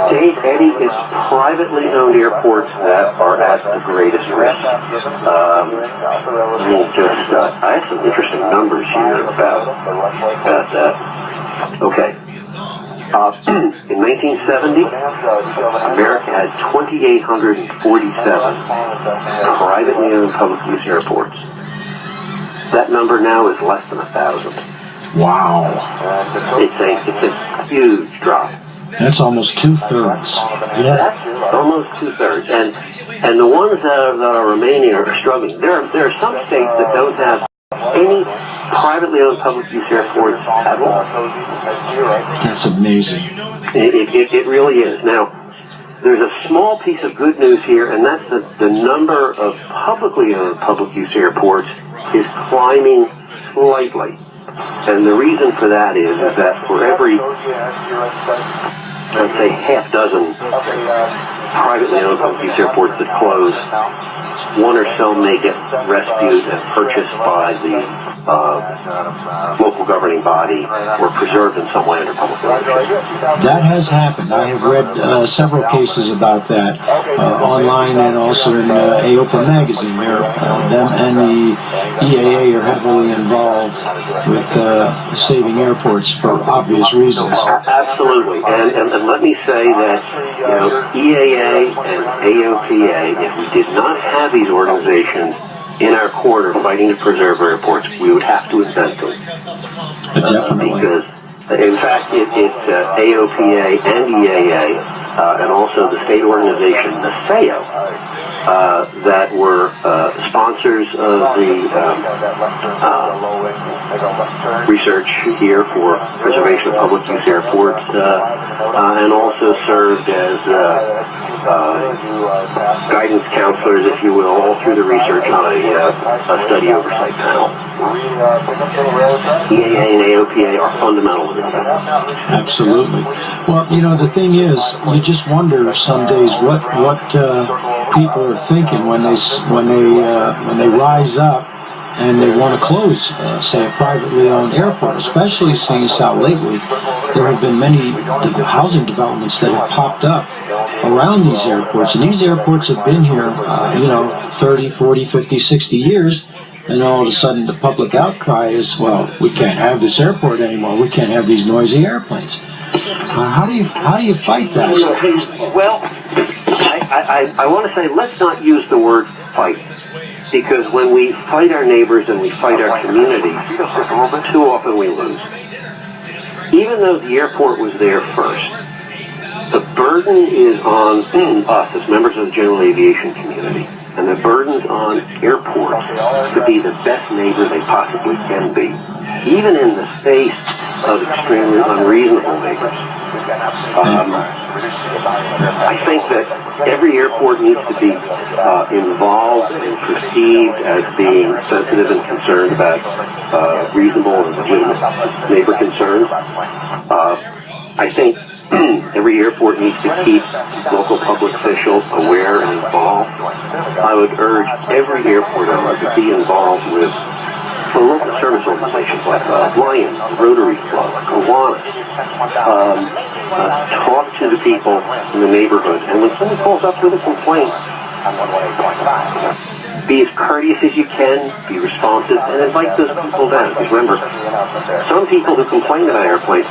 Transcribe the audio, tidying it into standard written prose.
Dave, Eddie, it's privately owned airports that are at the greatest risk. I have some interesting numbers here about that. Okay. In 1970, America had 2,847 privately owned public use airports. That number now is less than 1,000. Wow. It's a huge drop. That's almost 2/3. Yeah. That's almost 2/3. And the ones that are remaining are struggling. There are some states that don't have any privately owned public use airports at all. That's amazing. It really is. Now, there's a small piece of good news here, and that's the number of publicly owned public use airports is climbing slightly. And the reason for that is that for every, let's say, half dozen privately owned public use airports that close, one or so may get rescued and purchased by the local governing body or preserved in some way under public ownership. That has happened. I have read several cases about that online and also in AOPA magazine. Them and the EAA are heavily involved with saving airports for obvious reasons. Absolutely. And let me say that EAA and AOPA, if we did not have these organizations in our corner fighting to preserve airports, we would have to invent them. Definitely. Because, in fact, it's AOPA and EAA, and also the state organization, the SAO, that were sponsors of the research here for preservation of public use airports, and also served as guidance counselors, if you will, all through the research on a study oversight panel. EAA and AOPA are fundamental to this. Absolutely. Well, the thing is, you just wonder some days what people are thinking when they rise up and they want to close, say, a privately owned airport, especially seeing how lately there have been many housing developments that have popped up around these airports. And these airports have been here, 30, 40, 50, 60 years. And all of a sudden the public outcry is, well, we can't have this airport anymore. We can't have these noisy airplanes. How do you fight that? Well, I want to say let's not use the word fight. Because when we fight our neighbors and we fight our communities, too often we lose. Even though the airport was there first, the burden is on us as members of the general aviation community, and the burden's on airports to be the best neighbor they possibly can be, even in the face of extremely unreasonable neighbors. I think that every airport needs to be involved and perceived as being sensitive and concerned about reasonable and legitimate neighbor concerns. I think every airport needs to keep local public officials aware and involved. I would urge every airport owner to be involved with local service organizations like Lions, Rotary Club, Kiwanis. Talk to the people in the neighborhood, and when someone calls up with a complaint, be as courteous as you can, be responsive, and invite those people down. Because remember, some people who complain about airplanes